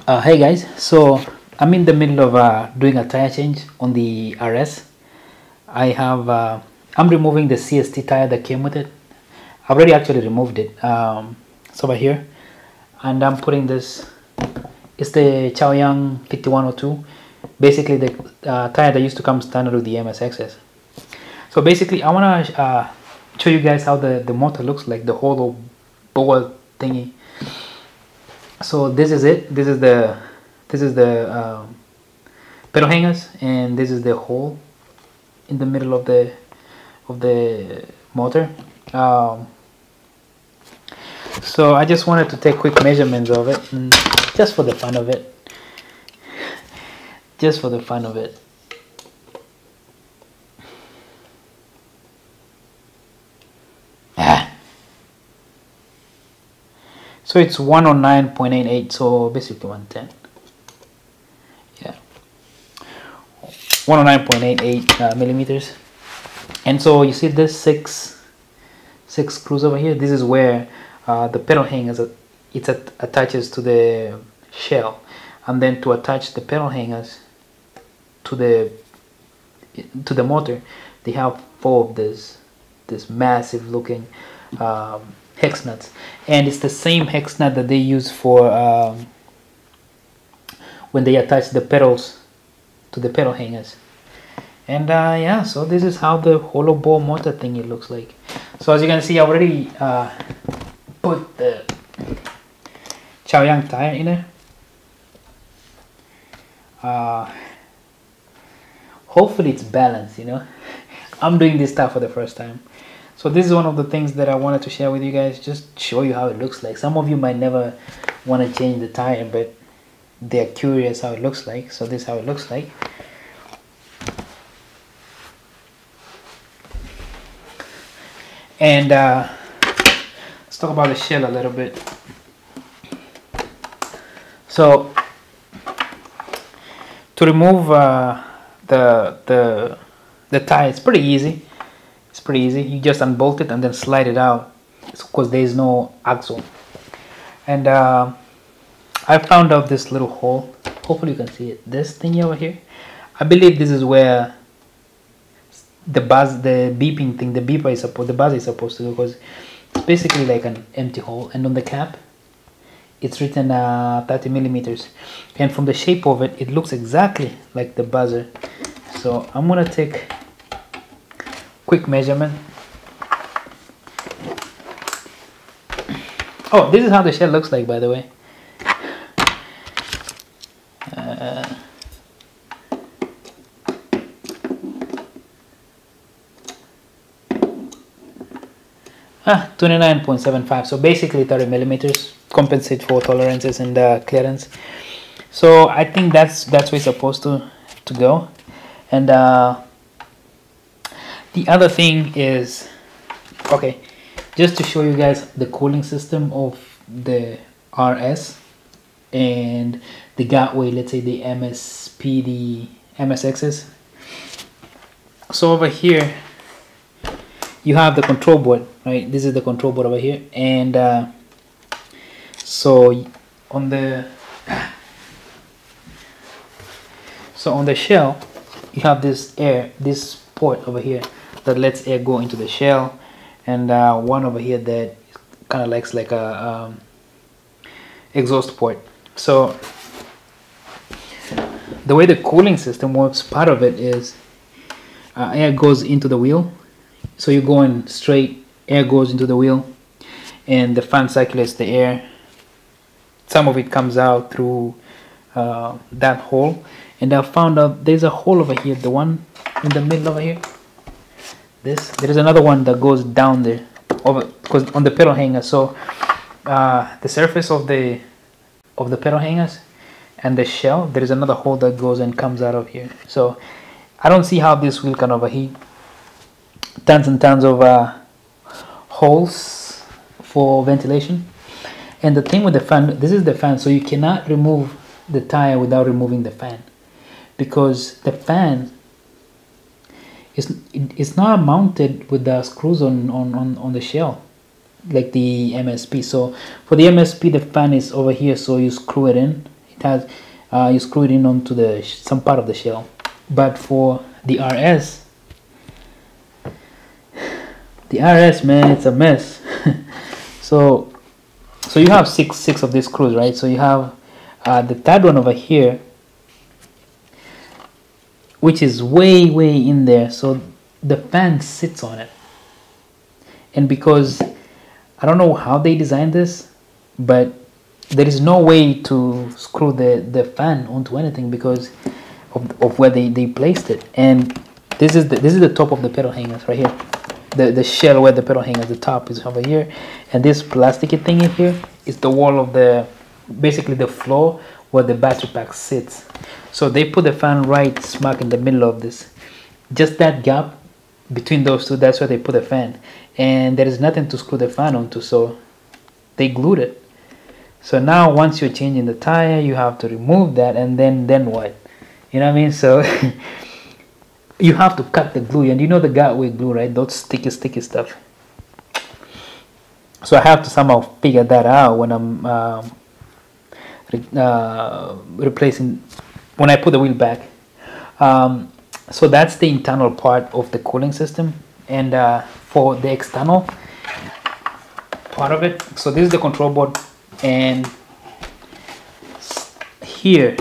Hey guys, so I'm in the middle of doing a tire change on the RS. I'm removing the CST tire that came with it. I've already actually removed it. It's over here, and I'm putting this. It's the Chaoyang 5102, basically the tire that used to come standard with the MSXs. So basically, I want to show you guys how the motor looks like, the hollow ball thingy. So this is it. This is the pedal hangers, and this is the hole in the middle of the motor. So I just wanted to take quick measurements of it, just for the fun of it. Just for the fun of it. So it's 109.88, so basically 110. Yeah, 109.88 millimeters. And so you see this six screws over here. This is where the pedal hangers attaches to the shell, and then to attach the pedal hangers to the motor, they have 4 of this massive looking hex nuts, and it's the same hex nut that they use for when they attach the pedals to the pedal hangers. And yeah, so this is how the hollow ball motor thingy looks like. So as you can see, I already put the Chaoyang tire in there. Hopefully it's balanced, you know. I'm doing this stuff for the first time. So this is one of the things that I wanted to share with you guys, just show you how it looks like. Some of you might never want to change the tire, but they're curious how it looks like. So this is how it looks like. And let's talk about the shell a little bit. So to remove the tire, it's pretty easy. It's pretty easy. You just unbolt it and then slide it out, because there is no axle. And I found out this little hole. Hopefully you can see it. This thing over here, I believe this is where the beeping thing, the buzzer is supposed to go, because it's basically like an empty hole. And on the cap, it's written 30 millimeters. And from the shape of it, it looks exactly like the buzzer. So I'm gonna take quick measurement. Oh, this is how the shell looks like, by the way. 29.75. So basically 30 millimeters, compensate for tolerances and clearance. So I think that's where it's supposed to go. And the other thing is, okay, just to show you guys the cooling system of the RS and the Gotway, let's say the MSP, the MSXs. So over here you have the control board, right? This is the control board over here, and so on the shell you have this port over here that lets air go into the shell, and one over here that kind of looks like a exhaust port. So the way the cooling system works, part of it is air goes into the wheel. So you're going straight, air goes into the wheel, and the fan circulates the air. Some of it comes out through that hole, and I found out there's a hole over here, the one in the middle over here. There is another one that goes down there, because on the pedal hanger. So the surface of the pedal hangers and the shell, there is another hole that goes and comes out of here. So I don't see how this wheel can overheat. Tons and tons of holes for ventilation. And the thing with the fan, this is the fan, so you cannot remove the tire without removing the fan, because the fan is not mounted with the screws on the shell like the MSP. So for the MSP, the fan is over here, so you screw it in It has you screw it in onto the some part of the shell. But for the RS, man, it's a mess. so you have six of these screws, right? So you have the third one over here, which is way in there, so the fan sits on it. And because I don't know how they designed this, but there is no way to screw the fan onto anything because of where they placed it. And this is the top of the pedal hangers right here. The shell where the pedal hangers, the top is over here, and this plasticky thing in here is the wall of basically the floor where the battery pack sits. So they put the fan right smack in the middle of this. Just that gap between those two, that's where they put the fan. And there is nothing to screw the fan onto, so they glued it. So now once you're changing the tire, you have to remove that, and then what? You know what I mean? So you have to cut the glue, and you know the Gotway glue, right? Those sticky stuff. So I have to somehow figure that out when I'm replacing, when I put the wheel back. So that's the internal part of the cooling system. And for the external part of it, so this is the control board, and here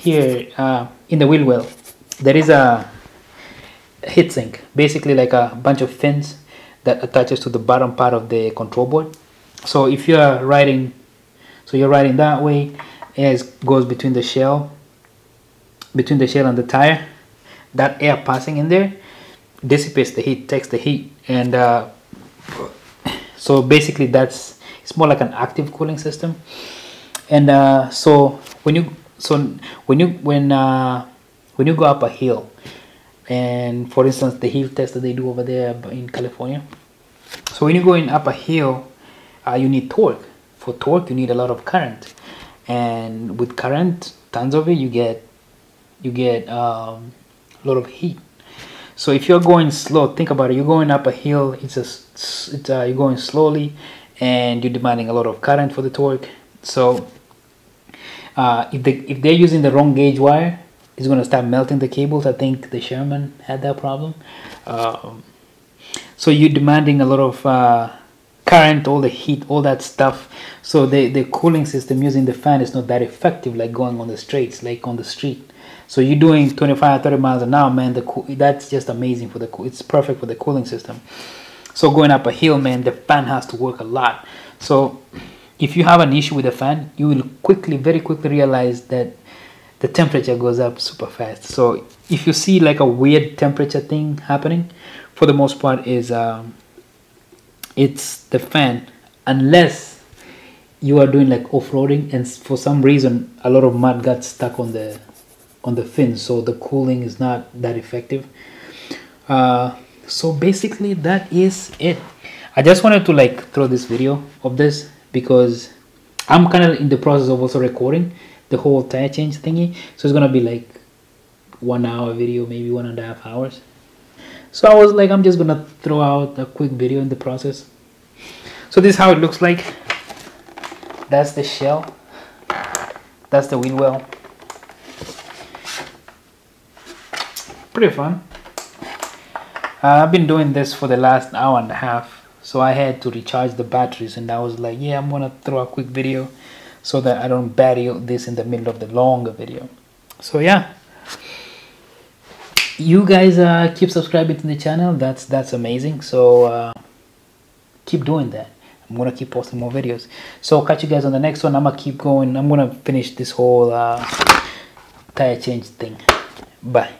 in the wheel well, there is a heatsink, basically like a bunch of fins that attaches to the bottom part of the control board. So if you're riding, you're riding that way, it goes between the shell and the tire. That air passing in there dissipates the heat, takes the heat, and so basically it's more like an active cooling system. And so when you go up a hill, and for instance the hill test that they do over there in California, so when you're going up a hill, you need torque. For torque you need a lot of current, and with current, tons of it, you get a lot of heat. So if you're going slow, think about it, you're going up a hill, you're going slowly, and you're demanding a lot of current for the torque. So if they're using the wrong gauge wire, it's going to start melting the cables. I think the Sherman had that problem. So you're demanding a lot of current, all the heat, all that stuff. So the cooling system using the fan is not that effective like going on the straights, like on the street. So you're doing 25-30 miles an hour, man. That's just amazing for it's perfect for the cooling system. So going up a hill, man, the fan has to work a lot. So if you have an issue with the fan, you will very quickly realize that the temperature goes up super fast. So if you see like a weird temperature thing happening, for the most part is it's the fan, unless you are doing like off-roading and for some reason a lot of mud got stuck on the fins, so the cooling is not that effective. So basically that is it. I just wanted to like throw this video of this because I'm kind of in the process of also recording the whole tire change thingy, so it's gonna be like 1 hour video, maybe 1.5 hours. So I was like, I'm just gonna throw out a quick video in the process. So this is how it looks like. That's the shell, that's the wheel well. Pretty fun. I've been doing this for the last 1.5 hours, so I had to recharge the batteries, and I was like, yeah, I'm gonna throw a quick video so that I don't bury this in the middle of the longer video. So yeah, you guys keep subscribing to the channel. That's amazing. So keep doing that. I'm gonna keep posting more videos. So catch you guys on the next one. I'm gonna keep going. I'm gonna finish this whole tire change thing. Bye.